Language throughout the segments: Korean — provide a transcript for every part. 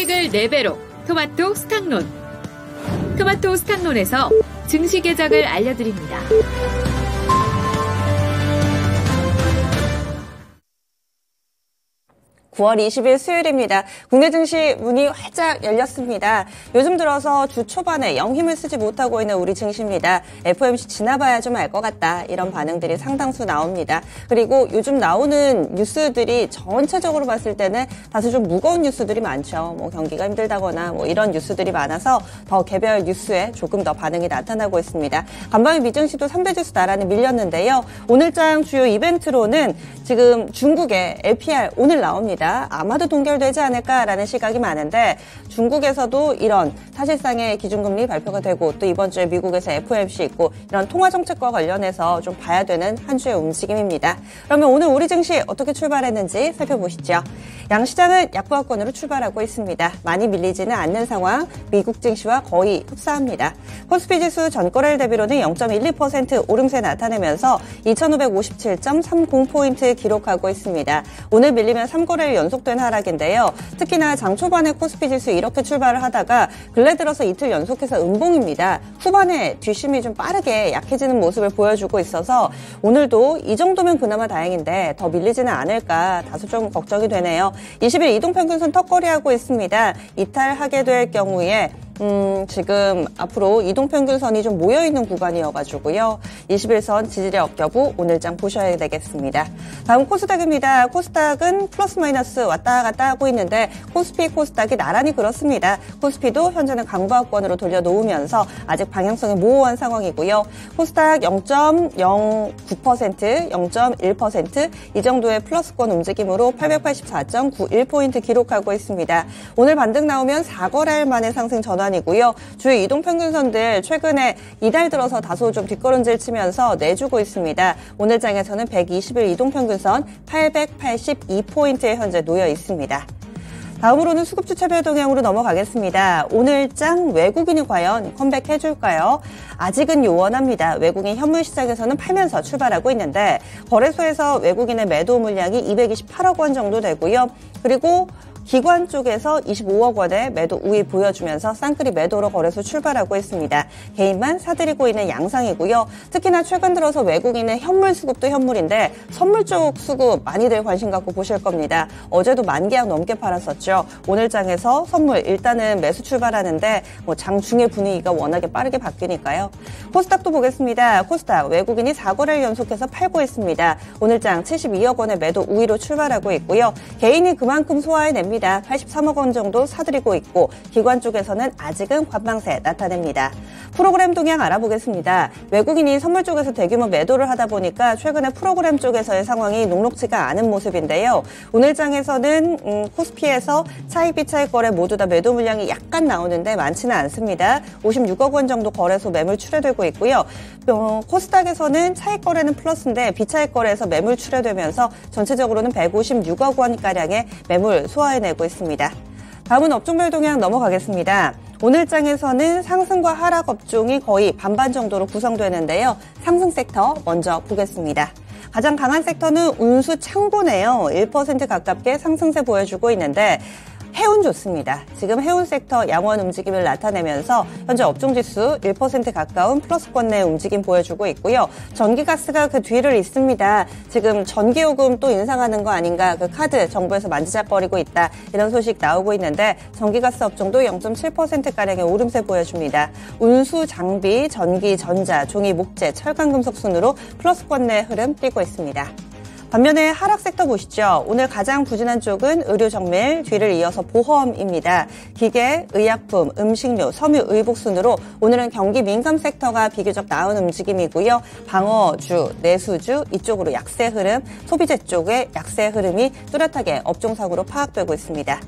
수익을 4배로 토마토 스탁론. 토마토 스탁론에서 증시 계작을 알려드립니다. (9월 20일) 수요일입니다. 국내 증시 문이 활짝 열렸습니다. 요즘 들어서 주 초반에 영 힘을 쓰지 못하고 있는 우리 증시입니다. FOMC 지나봐야 좀 알 것 같다, 이런 반응들이 상당수 나옵니다. 그리고 요즘 나오는 뉴스들이 전체적으로 봤을 때는 다소 좀 무거운 뉴스들이 많죠. 경기가 힘들다거나 이런 뉴스들이 많아서 더 개별 뉴스에 조금 더 반응이 나타나고 있습니다. 간밤에 미증시도 3대 지수 나란히 밀렸는데요. 오늘장 주요 이벤트로는 지금 중국의 LPR 오늘 나옵니다. 아마도 동결되지 않을까라는 시각이 많은데, 중국에서도 이런 사실상의 기준금리 발표가 되고, 또 이번 주에 미국에서 FOMC 있고, 이런 통화정책과 관련해서 좀 봐야 되는 한 주의 움직임입니다. 그러면 오늘 우리 증시 어떻게 출발했는지 살펴보시죠. 양시장은 약보합권으로 출발하고 있습니다. 많이 밀리지는 않는 상황, 미국 증시와 거의 흡사합니다. 코스피 지수 전거래일 대비로는 0.12% 오름세 나타내면서 2557.30포인트 기록하고 있습니다. 오늘 밀리면 3거래일 연속된 하락인데요. 특히나 장 초반에 코스피 지수 이렇게 출발을 하다가 근래 들어서 이틀 연속해서 음봉입니다. 후반에 뒷심이 좀 빠르게 약해지는 모습을 보여주고 있어서 오늘도 이 정도면 그나마 다행인데 더 밀리지는 않을까 다소 좀 걱정이 되네요. 20일 이동평균선 턱걸이하고 있습니다. 이탈하게 될 경우에 지금 앞으로 이동평균선이 좀 모여있는 구간이어가지고요. 21선 지지력 여부 오늘장 보셔야 되겠습니다. 다음 코스닥입니다. 코스닥은 플러스 마이너스 왔다 갔다 하고 있는데 코스피, 코스닥이 나란히 그렇습니다. 코스피도 현재는 강보합권으로 돌려놓으면서 아직 방향성이 모호한 상황이고요. 코스닥 0.09%, 0.1% 이 정도의 플러스권 움직임으로 884.91포인트 기록하고 있습니다. 오늘 반등 나오면 4거래일 만에 상승 전환 이고요. 주요 이동평균선들 최근에 이달 들어서 다소 좀 뒷걸음질 치면서 내주고 있습니다. 오늘 장에서는 120일 이동평균선 882포인트에 현재 놓여 있습니다. 다음으로는 수급주 차별 동향으로 넘어가겠습니다. 오늘 장 외국인이 과연 컴백해줄까요? 아직은 요원합니다. 외국인 현물 시장에서는 팔면서 출발하고 있는데 거래소에서 외국인의 매도 물량이 228억 원 정도 되고요. 그리고 기관 쪽에서 25억 원의 매도 우위 보여주면서 쌍끌이 매도로 거래소 출발하고 있습니다. 개인만 사들이고 있는 양상이고요. 특히나 최근 들어서 외국인의 현물 수급도 현물인데 선물 쪽 수급 많이들 관심 갖고 보실 겁니다. 어제도 10,000계약 넘게 팔았었죠. 오늘 장에서 선물 일단은 매수 출발하는데 장 중의 분위기가 워낙에 빠르게 바뀌니까요. 코스닥도 보겠습니다. 코스닥 외국인이 4거래일 연속해서 팔고 있습니다. 오늘 장 72억 원의 매도 우위로 출발하고 있고요. 개인이 그만큼 소화해냅니다. 83억 원 정도 사들이고 있고 기관 쪽에서는 아직은 관망세 나타냅니다. 프로그램 동향 알아보겠습니다. 외국인이 선물 쪽에서 대규모 매도를 하다 보니까 최근에 프로그램 쪽에서의 상황이 녹록지가 않은 모습인데요. 오늘 장에서는 코스피에서 차익 비차익 거래 모두 다 매도 물량이 약간 나오는데 많지는 않습니다. 56억 원 정도 거래소 매물 출회되고 있고요. 코스닥에서는 차익 거래는 플러스인데 비차익 거래에서 매물 출회되면서 전체적으로는 156억 원가량의 매물 소화해내고 있습니다. 다음은 업종별 동향 넘어가겠습니다. 오늘 장에서는 상승과 하락 업종이 거의 반반 정도로 구성되는데요. 상승 섹터 먼저 보겠습니다. 가장 강한 섹터는 운수 창고네요. 1% 가깝게 상승세 보여주고 있는데 해운 좋습니다. 지금 해운 섹터 양원 움직임을 나타내면서 현재 업종지수 1% 가까운 플러스권 내 움직임 보여주고 있고요. 전기가스가 그 뒤를 잇습니다. 지금 전기요금 또 인상하는 거 아닌가, 그 카드 정부에서 만지작거리고 있다, 이런 소식 나오고 있는데 전기가스 업종도 0.7%가량의 오름세 보여줍니다. 운수, 장비, 전기, 전자, 종이, 목재, 철강금속 순으로 플러스권 내 흐름 띄고 있습니다. 반면에 하락 섹터 보시죠. 오늘 가장 부진한 쪽은 의료 정밀, 뒤를 이어서 보험입니다. 기계, 의약품, 음식료, 섬유, 의복 순으로 오늘은 경기 민감 섹터가 비교적 나은 움직임이고요. 방어주, 내수주 이쪽으로 약세 흐름, 소비재 쪽에 약세 흐름이 뚜렷하게 업종상으로 파악되고 있습니다.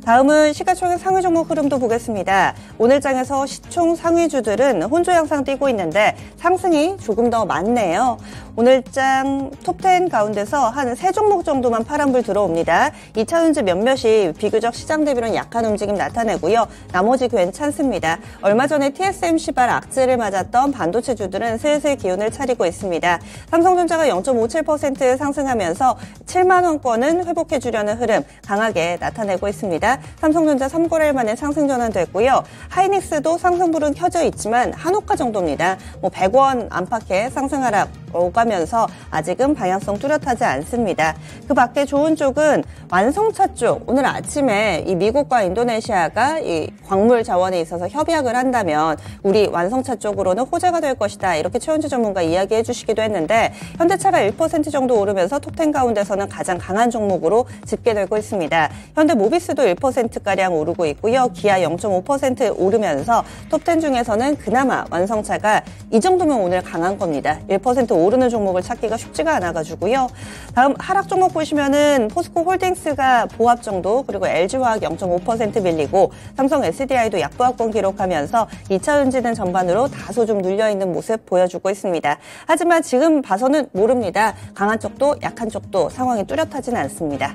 다음은 시가총액 상위 종목 흐름도 보겠습니다. 오늘 장에서 시총 상위주들은 혼조 양상 띄고 있는데 상승이 조금 더 많네요. 오늘장 톱10 가운데서 한 3종목 정도만 파란불 들어옵니다. 2차전지 몇몇이 비교적 시장 대비로는 약한 움직임 나타내고요. 나머지 괜찮습니다. 얼마 전에 TSMC발 악재를 맞았던 반도체주들은 슬슬 기운을 차리고 있습니다. 삼성전자가 0.57% 상승하면서 7만 원권은 회복해주려는 흐름 강하게 나타내고 있습니다. 삼성전자 3거래일 만에 상승 전환됐고요. 하이닉스도 상승불은 켜져 있지만 한호가 정도입니다. 100원 안팎의 상승 하락 오가면서 아직은 방향성 뚜렷하지 않습니다. 그 밖에 좋은 쪽은 완성차 쪽. 오늘 아침에 이 미국과 인도네시아가 이 광물 자원에 있어서 협약을 한다면 우리 완성차 쪽으로는 호재가 될 것이다. 이렇게 최원주 전문가 이야기해 주시기도 했는데 현대차가 1% 정도 오르면서 톱10 가운데서는 가장 강한 종목으로 집계되고 있습니다. 현대모비스도 1%가량 오르고 있고요. 기아 0.5% 오르면서 톱10 중에서는 그나마 완성차가 이 정도면 오늘 강한 겁니다. 1% 오르는 종목을 찾기가 쉽지가 않아가지고요. 다음 하락 종목 보시면은 포스코홀딩스가 보합 정도, 그리고 LG화학 0.5% 밀리고 삼성 SDI도 약보합권 기록하면서 2차전지는 전반으로 다소 좀 눌려있는 모습 보여주고 있습니다. 하지만 지금 봐서는 모릅니다. 강한 쪽도 약한 쪽도 상황이 뚜렷하지는 않습니다.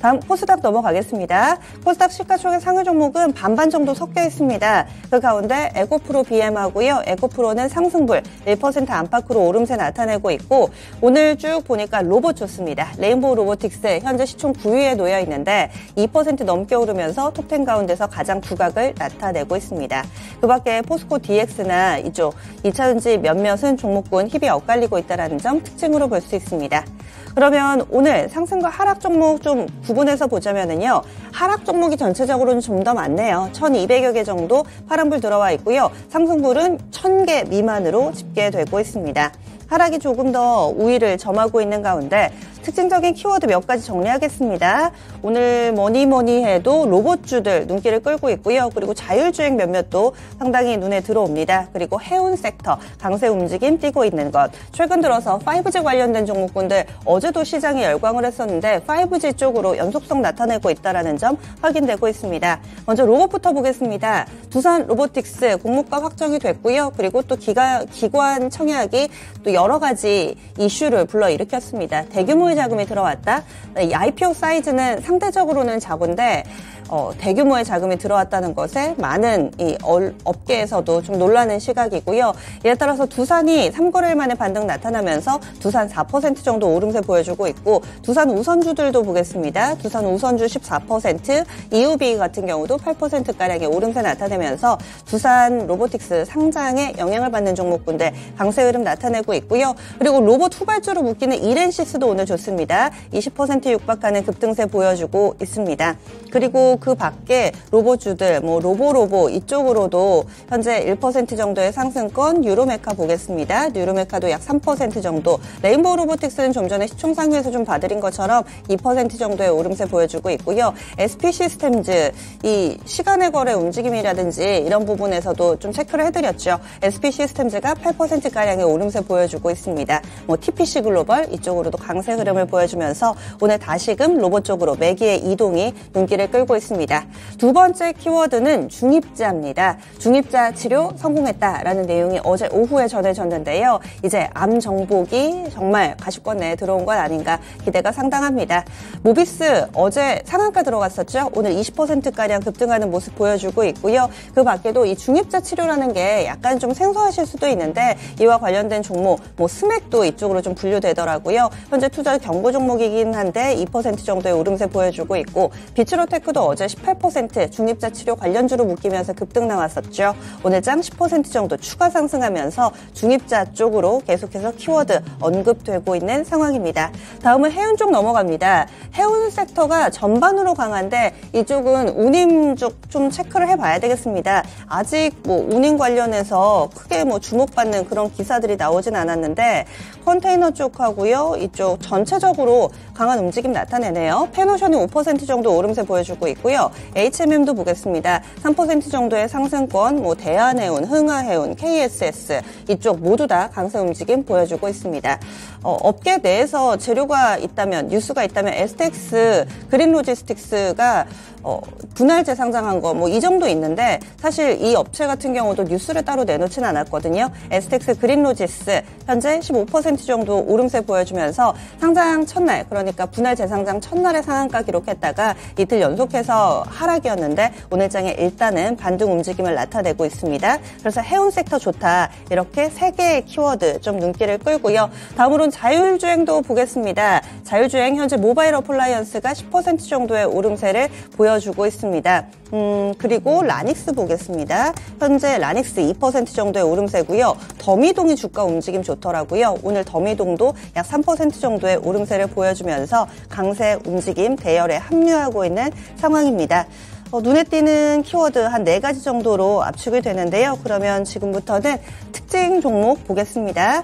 다음 코스닥 넘어가겠습니다. 코스닥 시가총액 상위 종목은 반반 정도 섞여 있습니다. 그 가운데 에코프로 BM하고요. 에코프로는 상승불 1% 안팎으로 오름세 나타내고 있고 오늘 쭉 보니까 로봇 좋습니다. 레인보우 로보틱스 현재 시총 9위에 놓여 있는데 2% 넘게 오르면서 톱10 가운데서 가장 두각을 나타내고 있습니다. 그 밖에 포스코 DX나 이쪽 2차전지 몇몇은 종목군 힙이 엇갈리고 있다는 점 특징으로 볼 수 있습니다. 그러면 오늘 상승과 하락 종목 좀 구분해서 보자면은요. 하락 종목이 전체적으로는 좀 더 많네요. 1,200여 개 정도 파란불 들어와 있고요. 상승불은 1,000개 미만으로 집계되고 있습니다. 하락이 조금 더 우위를 점하고 있는 가운데 특징적인 키워드 몇 가지 정리하겠습니다. 오늘 뭐니 해도 로봇주들 눈길을 끌고 있고요. 그리고 자율주행 몇몇도 상당히 눈에 들어옵니다. 그리고 해운 섹터 강세 움직임 띄고 있는 것. 최근 들어서 5G 관련된 종목군들 어제도 시장이 열광을 했었는데 5G 쪽으로 연속성 나타내고 있다는 점 확인되고 있습니다. 먼저 로봇부터 보겠습니다. 두산 로보틱스 공모가 확정이 됐고요. 그리고 또 기관 청약이 또 여러 가지 이슈를 불러일으켰습니다. 대규모의 자금이 들어왔다. 이 IPO 사이즈는 상대적으로는 작은데 대규모의 자금이 들어왔다는 것에 많은 이 업계에서도 좀 놀라는 시각이고요. 이에 따라서 두산이 3거래일 만에 반등 나타나면서 두산 4% 정도 오름세 보여주고 있고 두산 우선주들도 보겠습니다. 두산 우선주 14%, EUB 같은 경우도 8%가량의 오름세 나타내면서 두산 로보틱스 상장에 영향을 받는 종목군들 강세 흐름 나타내고 있고요. 그리고 로봇 후발주로 묶이는 이렌시스도 오늘 좋습니다. 20% 육박하는 급등세 보여주고 있습니다. 그리고 그 밖에 로봇주들, 로보로보 이쪽으로도 현재 1% 정도의 상승권, 유로메카 보겠습니다. 유로메카도 약 3% 정도. 레인보우 로보틱스는 좀 전에 시총 상위에서 좀 봐드린 것처럼 2% 정도의 오름세 보여주고 있고요. SP 시스템즈, 이 시간의 거래 움직임이라든지 이런 부분에서도 좀 체크를 해드렸죠. SP 시스템즈가 8%가량의 오름세 보여주고 있습니다. TPC 글로벌 이쪽으로도 강세 흐름을 보여주면서 오늘 다시금 로봇 쪽으로 매기의 이동이 눈길을 끌고 있습니다. 두 번째 키워드는 중입자입니다. 중입자 치료 성공했다라는 내용이 어제 오후에 전해졌는데요. 이제 암 정복이 정말 가시권 내에 들어온 건 아닌가 기대가 상당합니다. 모비스 어제 상한가 들어갔었죠. 오늘 20%가량 급등하는 모습 보여주고 있고요. 그 밖에도 이 중입자 치료라는 게 약간 좀 생소하실 수도 있는데 이와 관련된 종목, 스맥도 이쪽으로 좀 분류되더라고요. 현재 투자 경고 종목이긴 한데 2% 정도의 오름세 보여주고 있고 비츠로테크도 어제 18% 중입자 치료 관련주로 묶이면서 급등 나왔었죠. 오늘 장 10% 정도 추가 상승하면서 중입자 쪽으로 계속해서 키워드 언급되고 있는 상황입니다. 다음은 해운 쪽 넘어갑니다. 해운 섹터가 전반으로 강한데 이쪽은 운임 쪽 좀 체크를 해봐야 되겠습니다. 아직 운임 관련해서 크게 주목받는 그런 기사들이 나오진 않았는데 컨테이너 쪽하고요. 이쪽 전체적으로 강한 움직임 나타내네요. 펜오션이 5% 정도 오름세 보여주고 있고 있고요. HMM도 보겠습니다. 3% 정도의 상승권, 뭐 대한해운, 흥하해운, KSS 이쪽 모두 다 강세 움직임 보여주고 있습니다. 업계 내에서 재료가 있다면, 뉴스가 있다면 STX 그린로지스틱스가 분할 재상장한 거 뭐 이 정도 있는데 사실 이 업체 같은 경우도 뉴스를 따로 내놓지는 않았거든요. STX 그린로지스 현재 15% 정도 오름세 보여주면서 상장 첫날, 그러니까 분할 재상장 첫날에 상한가 기록했다가 이틀 연속해서 하락이었는데 오늘장에 일단은 반등 움직임을 나타내고 있습니다. 그래서 해운 섹터 좋다, 이렇게 3개의 키워드 좀 눈길을 끌고요. 다음으로는 자율주행도 보겠습니다. 자율주행 현재 모바일 어플라이언스가 10% 정도의 오름세를 보여주고 있습니다. 그리고 라닉스 보겠습니다. 현재 라닉스 2% 정도의 오름세고요. 더미동이 주가 움직임 좋더라고요. 오늘 더미동도 약 3% 정도의 오름세를 보여주면서 강세 움직임 대열에 합류하고 있는 상황입니다. 눈에 띄는 키워드 한 4가지 정도로 압축이 되는데요. 그러면 지금부터는 특징 종목 보겠습니다.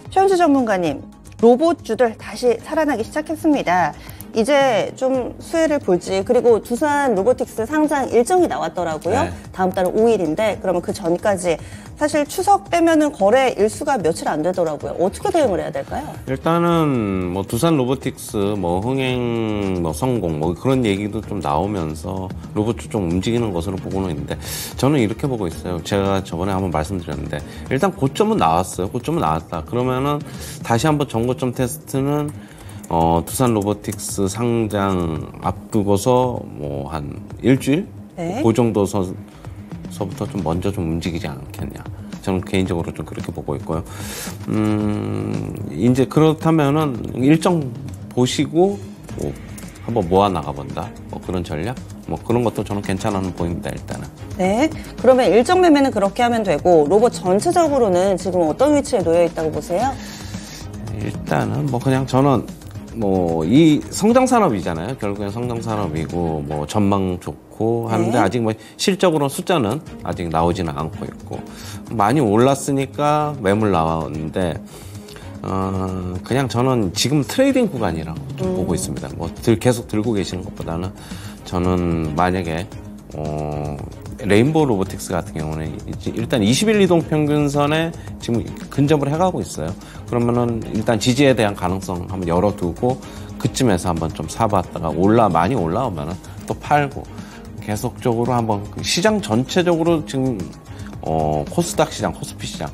최현주 전문가님, 로봇주들 다시 살아나기 시작했습니다. 이제 좀 수혜를 볼지, 그리고 두산 로보틱스 상장 일정이 나왔더라고요. 네. 다음 달 5일인데 그러면 그 전까지 사실 추석 때면은 거래 일수가 며칠 안 되더라고요. 어떻게 대응을 해야 될까요? 일단은 뭐 두산 로보틱스, 뭐 흥행, 뭐 성공, 뭐 그런 얘기도 좀 나오면서 로봇주 좀 움직이는 것으로 보고는 있는데 저는 이렇게 보고 있어요. 제가 저번에 한번 말씀드렸는데 일단 고점은 나왔어요. 고점은 나왔다. 그러면은 다시 한번 전고점 테스트는 두산 로보틱스 상장 앞두고서 뭐 한 일주일? 네. 그 정도 서부터 좀 먼저 좀 움직이지 않겠냐. 저는 개인적으로 좀 그렇게 보고 있고요. 이제 그렇다면은 일정 보시고 뭐 한번 모아 나가본다. 뭐 그런 전략? 뭐 그런 것도 저는 괜찮아 보입니다, 일단은. 네. 그러면 일정 매매는 그렇게 하면 되고 로봇 전체적으로는 지금 어떤 위치에 놓여 있다고 보세요? 일단은 뭐 그냥 저는 뭐 이 성장 산업이잖아요. 결국엔 성장 산업이고 뭐 전망 좋고 하는데 네. 아직 뭐 실적으로 숫자는 아직 나오지는 않고 있고 많이 올랐으니까 매물 나왔는데 그냥 저는 지금 트레이딩 구간이라고 좀 보고 있습니다. 뭐 계속 들고 계시는 것보다는 저는 만약에 레인보우 로보틱스 같은 경우는 일단 20일 이동 평균선에 지금 근접을 해가고 있어요. 그러면은 일단 지지에 대한 가능성 한번 열어두고 그쯤에서 한번 좀 사봤다가 많이 올라오면은 또 팔고 계속적으로 한번 시장 전체적으로 지금 코스닥 시장, 코스피 시장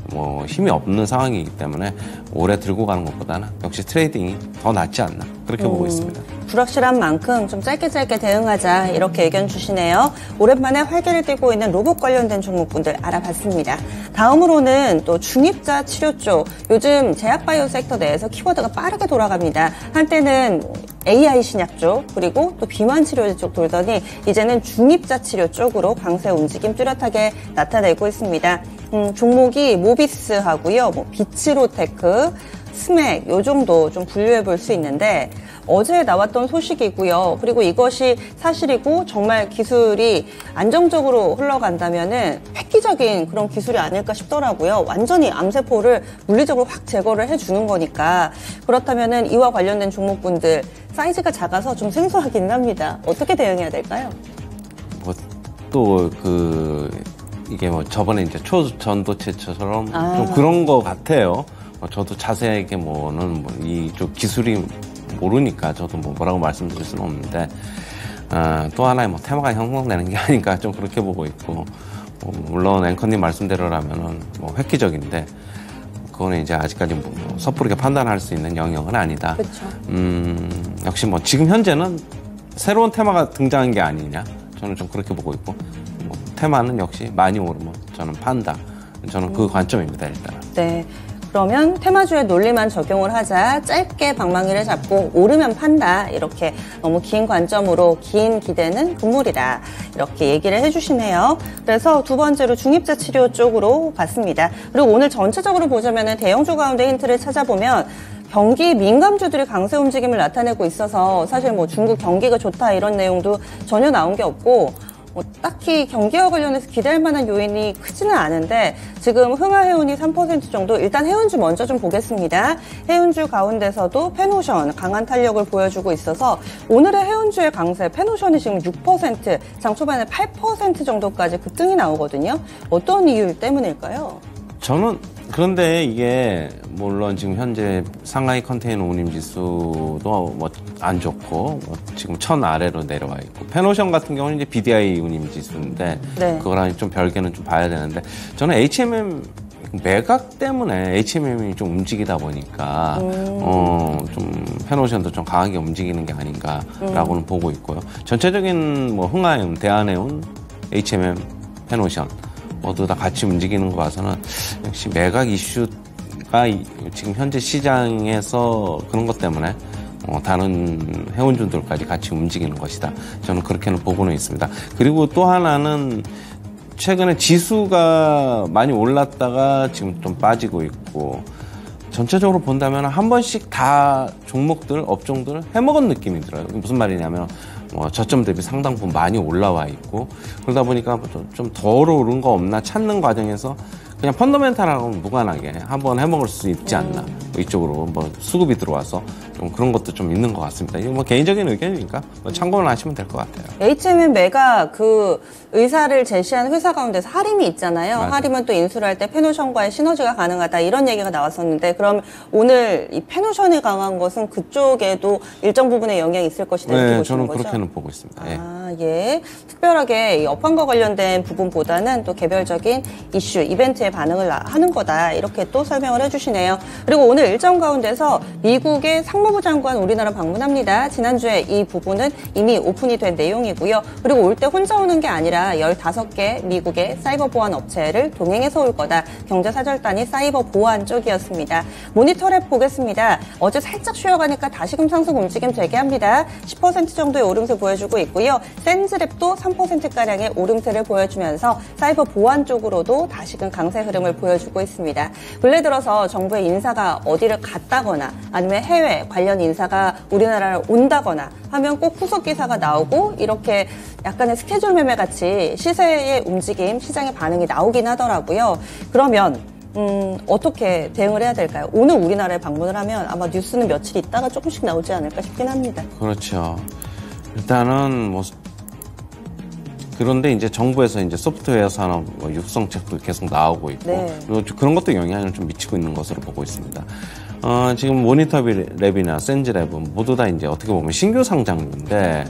뭐 힘이 없는 상황이기 때문에 오래 들고 가는 것보다는 역시 트레이딩이 더 낫지 않나 그렇게 보고 있습니다. 불확실한 만큼 좀 짧게 대응하자 이렇게 의견 주시네요. 오랜만에 활기를 띠고 있는 로봇 관련된 종목군들 알아봤습니다. 다음으로는 또 중입자 치료 쪽, 요즘 제약바이오 섹터 내에서 키워드가 빠르게 돌아갑니다. 한때는 AI 신약 쪽, 그리고 또 비만 치료 쪽 돌더니 이제는 중입자 치료 쪽으로 강세 움직임 뚜렷하게 나타내고 있습니다. 종목이 모비스하고요, 뭐 비츠로테크, 스맥 요 정도 좀 분류해 볼 수 있는데 어제 나왔던 소식이고요. 그리고 이것이 사실이고 정말 기술이 안정적으로 흘러간다면은 획기적인 그런 기술이 아닐까 싶더라고요. 완전히 암세포를 물리적으로 확 제거를 해주는 거니까. 그렇다면은 이와 관련된 종목군들 사이즈가 작아서 좀 생소하긴 합니다. 어떻게 대응해야 될까요? 뭐 또 이게 뭐 저번에 이제 초전도체처럼 좀 그런 거 같아요. 저도 자세하게 뭐는 이쪽 기술이 모르니까 저도 뭐라고 말씀드릴 수는 없는데 또 하나의 뭐 테마가 형성되는 게 아닌가 좀 그렇게 보고 있고 물론 앵커님 말씀대로라면은 뭐 획기적인데 그거는 이제 아직까지 뭐 섣부르게 판단할 수 있는 영역은 아니다. 그렇죠. 역시 뭐 지금 현재는 새로운 테마가 등장한 게 아니냐 저는 좀 그렇게 보고 있고 뭐 테마는 역시 많이 오르면 저는 판다. 저는 그 관점입니다 일단. 네. 그러면 테마주의 논리만 적용을 하자. 짧게 방망이를 잡고 오르면 판다. 이렇게 너무 긴 관점으로 긴 기대는 금물이다. 이렇게 얘기를 해주시네요. 그래서 두 번째로 중입자 치료 쪽으로 봤습니다. 그리고 오늘 전체적으로 보자면 대형주 가운데 힌트를 찾아보면 경기 민감주들이 강세 움직임을 나타내고 있어서 사실 뭐 중국 경기가 좋다 이런 내용도 전혀 나온 게 없고 딱히 경기와 관련해서 기대할 만한 요인이 크지는 않은데 지금 흥하해운이 3% 정도 일단 해운주 먼저 좀 보겠습니다. 해운주 가운데서도 페노션 강한 탄력을 보여주고 있어서 오늘의 해운주의 강세 페노션이 지금 6% 장 초반에 8% 정도까지 급등이 나오거든요. 어떤 이유 때문일까요? 저는 그런데 이게 물론 지금 현재 상하이 컨테이너 운임 지수도 뭐 안 좋고 지금 1000 아래로 내려와 있고 페노션 같은 경우는 이제 BDI 운임 지수인데 네. 그거랑 좀 별개는 좀 봐야 되는데 저는 HMM 매각 때문에 HMM이 좀 움직이다 보니까 좀 페노션도 좀 강하게 움직이는 게 아닌가라고는 보고 있고요. 전체적인 뭐 흥하해운, 대한해운, HMM, 페노션 모두 다 같이 움직이는 거 봐서는 역시 매각 이슈가 지금 현재 시장에서 그런 것 때문에 다른 해운주들까지 같이 움직이는 것이다. 저는 그렇게는 보고는 있습니다. 그리고 또 하나는 최근에 지수가 많이 올랐다가 지금 좀 빠지고 있고 전체적으로 본다면 한 번씩 다 종목들, 업종들 해먹은 느낌이 들어요. 무슨 말이냐면 저점 대비 상당 부분 많이 올라와 있고 그러다 보니까 좀 덜 오른 거 없나 찾는 과정에서 그냥 펀더멘탈하고는 무관하게 한번 해먹을 수 있지 않나. 이쪽으로 수급이 들어와서 좀 그런 것도 좀 있는 것 같습니다. 이거 개인적인 의견이니까 참고는 하시면 될 것 같아요. HMM 매각 그 의사를 제시한 회사 가운데서 하림이 있잖아요. 맞아요. 하림은 또 인수를 할 때 페노션과의 시너지가 가능하다 이런 얘기가 나왔었는데 그럼 오늘 이 페노션이 강한 것은 그쪽에도 일정 부분의 영향이 있을 것이다 이렇게 네, 보시는 저는 거죠? 그렇게는 보고 있습니다. 예. 특별하게 이 업황과 관련된 부분보다는 또 개별적인 이슈, 이벤트에 반응을 하는 거다 이렇게 또 설명을 해주시네요. 그리고 오늘 일정 가운데서 미국의 상무부 장관 우리나라 방문합니다. 지난주에 이 부분은 이미 오픈이 된 내용이고요. 그리고 올 때 혼자 오는 게 아니라 15개 미국의 사이버 보안 업체를 동행해서 올 거다. 경제사절단이 사이버 보안 쪽이었습니다. 모니터랩 보겠습니다. 어제 살짝 쉬어가니까 다시금 상승 움직임 되게 합니다. 10% 정도의 오름세 보여주고 있고요. 센즈랩도 3%가량의 오름세를 보여주면서 사이버 보안 쪽으로도 다시금 강세 흐름을 보여주고 있습니다. 근래 들어서 정부의 인사가 어디를 갔다거나 아니면 해외 관련 인사가 우리나라를 온다거나 하면 꼭 후속 기사가 나오고 이렇게 약간의 스케줄 매매 같이 시세의 움직임, 시장의 반응이 나오긴 하더라고요. 그러면 어떻게 대응을 해야 될까요? 오늘 우리나라에 방문을 하면 아마 뉴스는 며칠 있다가 조금씩 나오지 않을까 싶긴 합니다. 그렇죠. 일단은 그런데 이제 정부에서 이제 소프트웨어 산업 육성책도 계속 나오고 있고 네. 그리고 그런 것도 영향을 좀 미치고 있는 것으로 보고 있습니다. 지금 모니터랩이나 센즈랩은 모두 다 이제 어떻게 보면 신규 상장주인데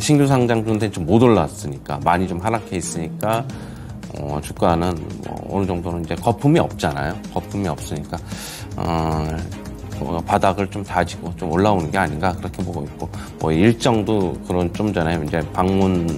신규 상장주인데 좀 못 올랐으니까 많이 좀 하락해 있으니까 주가는 어느 정도는 이제 거품이 없잖아요. 거품이 없으니까 바닥을 좀 다지고 좀 올라오는 게 아닌가 그렇게 보고 있고 일정도 그런 좀 전에 이제 방문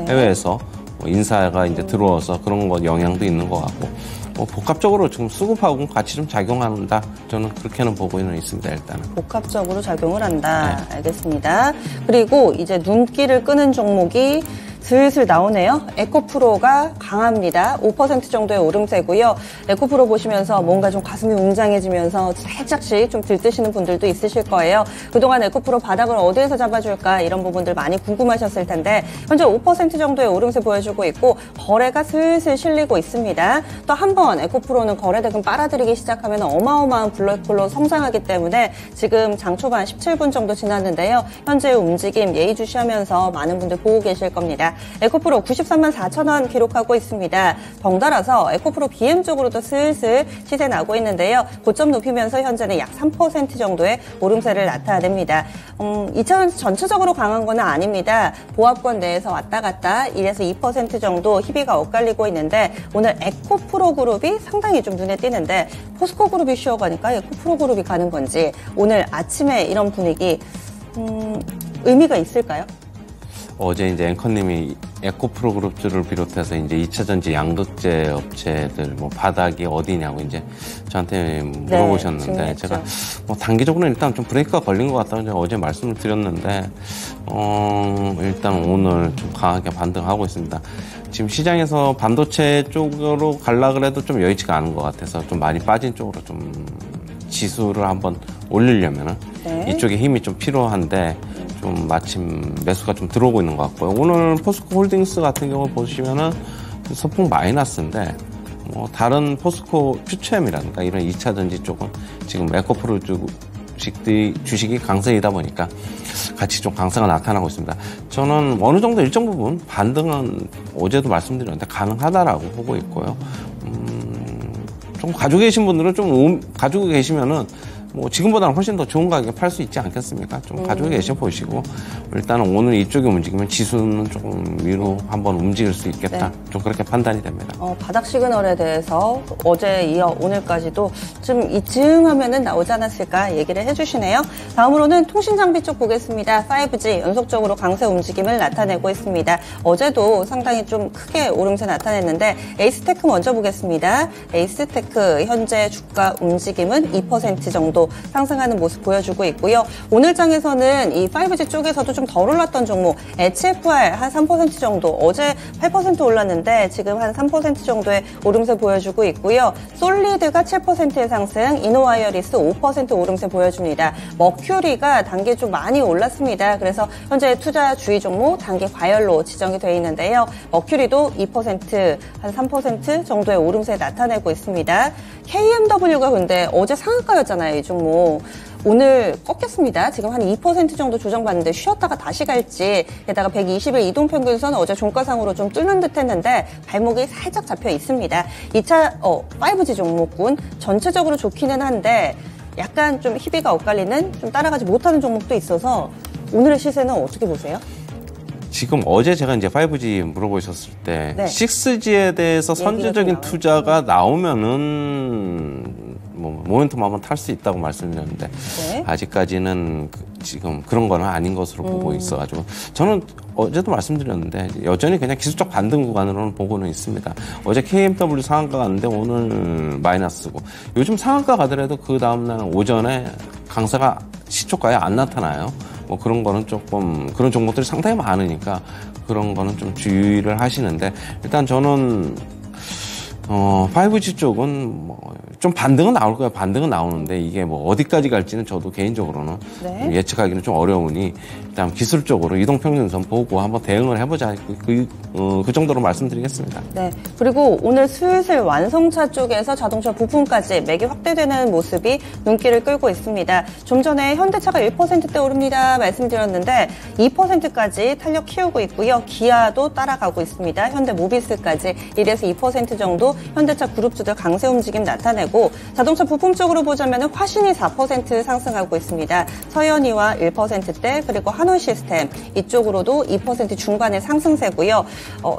해외에서 인사가 이제 들어와서 그런 거 영향도 있는 것 같고 복합적으로 지금 수급하고 같이 좀 작용한다. 저는 그렇게는 보고는 있습니다. 일단은 복합적으로 작용을 한다. 네. 알겠습니다. 그리고 이제 눈길을 끄는 종목이 슬슬 나오네요. 에코프로가 강합니다. 5% 정도의 오름세고요. 에코프로 보시면서 뭔가 좀 가슴이 웅장해지면서 살짝씩 좀 들뜨시는 분들도 있으실 거예요. 그동안 에코프로 바닥을 어디에서 잡아줄까 이런 부분들 많이 궁금하셨을 텐데 현재 5% 정도의 오름세 보여주고 있고 거래가 슬슬 실리고 있습니다. 또 한 번 에코프로는 거래대금 빨아들이기 시작하면 어마어마한 블랙홀로 성장하기 때문에 지금 장 초반 17분 정도 지났는데요. 현재의 움직임 예의주시하면서 많은 분들 보고 계실 겁니다. 에코프로 93만 4천 원 기록하고 있습니다. 덩달아서 에코프로 BM 쪽으로도 슬슬 시세 나고 있는데요. 고점 높이면서 현재는 약 3% 정도의 오름세를 나타냅니다. 2차원 전체적으로 강한 건 아닙니다. 보합권 내에서 왔다 갔다 1에서 2% 정도 희비가 엇갈리고 있는데 오늘 에코프로 그룹이 상당히 좀 눈에 띄는데 포스코 그룹이 쉬어가니까 에코프로 그룹이 가는 건지 오늘 아침에 이런 분위기 의미가 있을까요? 어제 이제 앵커님이 에코프로 그룹주를 비롯해서 이제 2차전지 양극재 업체들 바닥이 어디냐고 이제 저한테 물어보셨는데 제가 단기적으로는 일단 좀 브레이크가 걸린 것 같다고 제가 어제 말씀을 드렸는데 일단 오늘 좀 강하게 반등하고 있습니다. 지금 시장에서 반도체 쪽으로 가려고 그래도 좀 여의치가 않은 것 같아서 좀 많이 빠진 쪽으로 좀 지수를 한번 올리려면은 이쪽에 힘이 좀 필요한데 좀 마침 매수가 좀 들어오고 있는 것 같고요. 오늘 포스코 홀딩스 같은 경우 보시면은 소폭 마이너스인데 뭐 다른 포스코 퓨처엠이라든가 이런 2차전지 쪽은 지금 에코프로 주식이 강세이다 보니까 같이 좀 강세가 나타나고 있습니다. 저는 어느 정도 일정 부분 반등은 어제도 말씀드렸는데 가능하다라고 보고 있고요. 좀 가지고 계신 분들은 좀 가지고 계시면은 뭐 지금보다는 훨씬 더 좋은 가격에 팔 수 있지 않겠습니까? 좀 가지고 계셔 보시고 일단은 오늘 이쪽이 움직이면 지수는 조금 위로 한번 움직일 수 있겠다. 네. 좀 그렇게 판단이 됩니다. 바닥 시그널에 대해서 어제 이어 오늘까지도 좀 이쯤 하면은 나오지 않았을까 얘기를 해주시네요. 다음으로는 통신장비 쪽 보겠습니다. 5G 연속적으로 강세 움직임을 나타내고 있습니다. 어제도 상당히 좀 크게 오름세 나타냈는데 에이스테크 먼저 보겠습니다. 에이스테크 현재 주가 움직임은 2% 정도 상승하는 모습 보여주고 있고요. 오늘 장에서는 이 5G 쪽에서도 좀 덜 올랐던 종목 HFR 한 3% 정도 어제 8% 올랐는데 지금 한 3% 정도의 오름세 보여주고 있고요. 솔리드가 7%의 상승, 이노와이어리스 5% 오름세 보여줍니다. 머큐리가 단기 좀 많이 올랐습니다. 그래서 현재 투자 주의 종목 단기 과열로 지정이 되어 있는데요. 머큐리도 2%, 한 3% 정도의 오름세 나타내고 있습니다. KMW가 근데 어제 상한가였잖아요, 이 종목. 오늘 꺾였습니다. 지금 한 2% 정도 조정받는데 쉬었다가 다시 갈지, 게다가 120일 이동평균선 어제 종가상으로 좀 뚫는 듯 했는데 발목이 살짝 잡혀 있습니다. 2차 5G 종목군 전체적으로 좋기는 한데 약간 좀 희비가 엇갈리는, 좀 따라가지 못하는 종목도 있어서 오늘의 시세는 어떻게 보세요? 지금 어제 제가 이제 5G 물어보셨을 때 네. 6G에 대해서 선제적인 투자가 나오면은 뭐 모멘텀 한번 탈 수 있다고 말씀드렸는데 네. 아직까지는 지금 그런 거는 아닌 것으로 보고 있어가지고 저는 어제도 말씀드렸는데 여전히 그냥 기술적 반등 구간으로는 보고는 있습니다. 어제 KMW 상한가 갔는데 오늘 마이너스고 요즘 상한가 가더라도 그 다음날 오전에 강세가 시초가에 안 나타나요. 뭐 그런 거는 조금 그런 종목들이 상당히 많으니까 그런 거는 좀 주의를 하시는데 일단 저는 5G 쪽은 뭐 좀 반등은 나올 거예요. 반등은 나오는데 이게 뭐 어디까지 갈지는 저도 개인적으로는 네. 예측하기는 좀 어려우니 일단 기술적으로 이동평균선 보고 한번 대응을 해보자. 그 정도로 말씀드리겠습니다. 네. 그리고 오늘 슬슬 완성차 쪽에서 자동차 부품까지 맥이 확대되는 모습이 눈길을 끌고 있습니다. 좀 전에 현대차가 1%대 오릅니다 말씀드렸는데 2%까지 탄력 키우고 있고요. 기아도 따라가고 있습니다. 현대모비스까지 1에서 2% 정도 현대차 그룹주들 강세 움직임 나타내고 자동차 부품 쪽으로 보자면 화신이 4% 상승하고 있습니다. 서현이와 1%대 그리고 한올시스템 이쪽으로도 2% 중반의 상승세고요.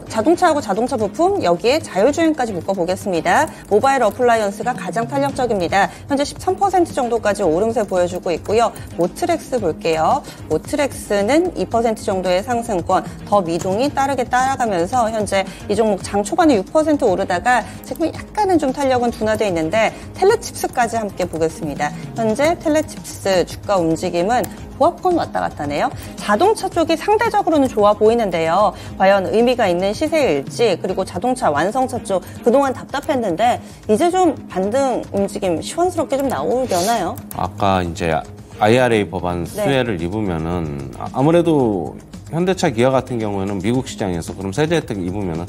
자동차하고 자동차 부품 여기에 자율주행까지 묶어보겠습니다. 모바일 어플라이언스가 가장 탄력적입니다. 현재 13% 정도까지 오름세 보여주고 있고요. 모트렉스 볼게요. 모트렉스는 2% 정도의 상승권, 더 미동이 빠르게 따라가면서 현재 이 종목 장 초반에 6% 오르다가 지금 약간은 좀 탄력은 둔화되어 있는데 텔레칩스까지 함께 보겠습니다. 현재 텔레칩스 주가 움직임은 보합권 왔다 갔다 하네요. 자동차 쪽이 상대적으로는 좋아 보이는데요. 과연 의미가 있는 시세일지, 그리고 자동차 완성차 쪽 그동안 답답했는데 이제 좀 반등 움직임 시원스럽게 좀 나오려나요? 아까 이제 IRA 법안 수혜를 입으면은 아무래도 현대차 기아 같은 경우에는 미국 시장에서 그럼 세제 혜택 입으면은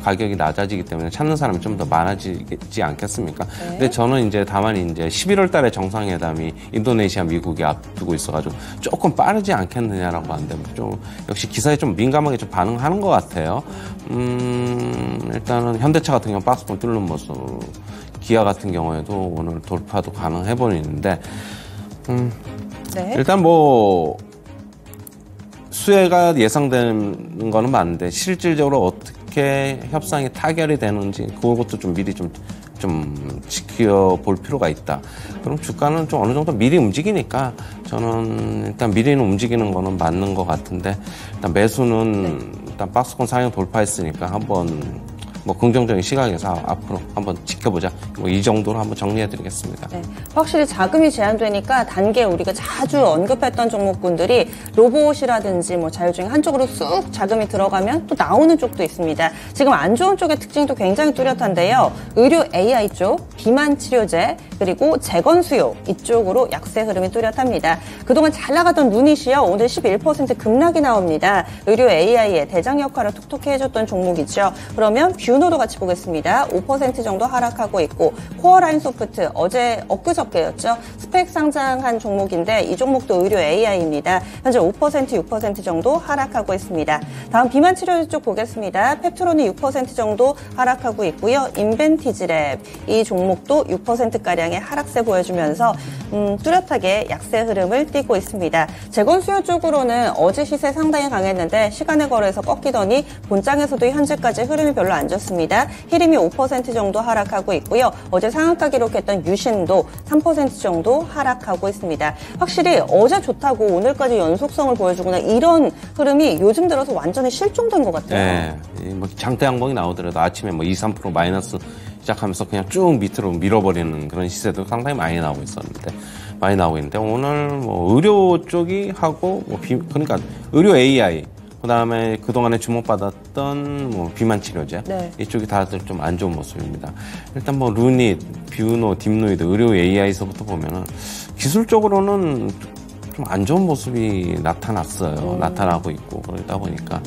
가격이 낮아지기 때문에 찾는 사람이 좀 더 많아지지 않겠습니까? 네. 근데 저는 이제 다만 이제 11월 달에 정상회담이 인도네시아, 미국이 앞두고 있어가지고 조금 빠르지 않겠느냐라고 하는데 좀 역시 기사에 좀 민감하게 좀 반응하는 것 같아요. 일단은 현대차 같은 경우 박스권 뚫는 모습, 기아 같은 경우에도 오늘 돌파도 가능해 보이는데, 네. 일단 뭐 수혜가 예상되는 거는 맞는데 실질적으로 어떻게 협상이 타결이 되는지 그것도 좀 미리 좀 지켜볼 필요가 있다. 그럼 주가는 좀 어느 정도 미리 움직이니까 저는 일단 미리는 움직이는 거는 맞는 것 같은데 일단 매수는 일단 박스권 상향 돌파했으니까 한번 뭐 긍정적인 시각에서 앞으로 한번 지켜보자. 뭐 이 정도로 한번 정리해드리겠습니다. 네, 확실히 자금이 제한되니까 단기에 우리가 자주 언급했던 종목군들이 로봇이라든지 뭐 자유 중에 한쪽으로 쑥 자금이 들어가면 또 나오는 쪽도 있습니다. 지금 안 좋은 쪽의 특징도 굉장히 뚜렷한데요. 의료 AI 쪽, 비만 치료제, 그리고 재건 수요 이쪽으로 약세 흐름이 뚜렷합니다. 그동안 잘 나가던 루닛이요. 오늘 11% 급락이 나옵니다. 의료 AI의 대장 역할을 톡톡히 해줬던 종목이죠. 그러면 뷰노도 같이 보겠습니다. 5% 정도 하락하고 있고 코어라인 소프트 어제 엊그저께였죠. 스펙 상장한 종목인데 이 종목도 의료 AI입니다. 현재 5% 6% 정도 하락하고 있습니다. 다음 비만 치료제 쪽 보겠습니다. 펩트론이 6% 정도 하락하고 있고요. 인벤티지랩 이 종목도 6%가량의 하락세 보여주면서 뚜렷하게 약세 흐름을 띠고 있습니다. 재건 수요 쪽으로는 어제 시세 상당히 강했는데 시간에 걸어서 꺾이더니 본장에서도 현재까지 흐름이 별로 안 좋습니다. 히림이 5% 정도 하락하고 있고요. 어제 상한가 기록했던 유신도 3% 정도 하락하고 있습니다. 확실히 어제 좋다고 오늘까지 연속성을 보여주거나 이런 흐름이 요즘 들어서 완전히 실종된 것 같아요. 네, 뭐 장대 양봉이 나오더라도 아침에 뭐 2, 3% 마이너스 시작하면서 그냥 쭉 밑으로 밀어버리는 그런 시세도 상당히 많이 나오고 있는데 오늘 뭐 의료 쪽이 하고 뭐 그러니까 의료 AI 그다음에 그동안에 주목받았던 뭐 비만 치료제 이쪽이 다들 좀 안 좋은 모습입니다. 일단 뭐 루닛, 뷰노, 딥노이드, 의료 AI에서부터 보면은 기술적으로는 좀 안 좋은 모습이 나타나고 있고 그러다 보니까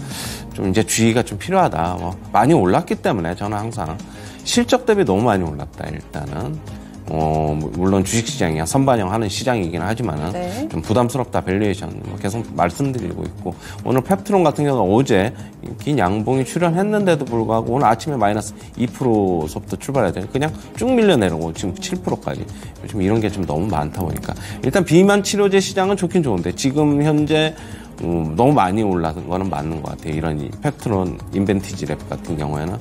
좀 이제 주의가 좀 필요하다. 뭐 많이 올랐기 때문에 저는 항상 실적 대비 너무 많이 올랐다 일단은. 물론 주식시장이 선반영하는 시장이긴 하지만은 좀 부담스럽다 밸류에이션 계속 말씀드리고 있고 오늘 펩트론 같은 경우는 어제 긴 양봉이 출현했는데도 불구하고 오늘 아침에 마이너스 2%서부터 출발해야 돼요. 그냥 쭉 밀려 내려오고 지금 7%까지 요즘 이런 게 좀 너무 많다 보니까 일단 비만 치료제 시장은 좋긴 좋은데 지금 현재 너무 많이 올라간 거는 맞는 것 같아요. 이런 펩트론 인벤티지랩 같은 경우에는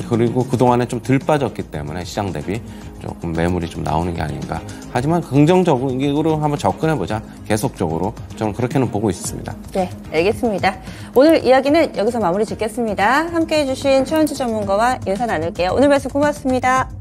그리고 그동안에 좀 덜 빠졌기 때문에 시장 대비 조금 매물이 좀 나오는 게 아닌가. 하지만 긍정적으로 한번 접근해보자. 계속적으로 저는 그렇게는 보고 있습니다. 네, 알겠습니다. 오늘 이야기는 여기서 마무리 짓겠습니다. 함께해 주신 최현주 전문가와 인사 나눌게요. 오늘 말씀 고맙습니다.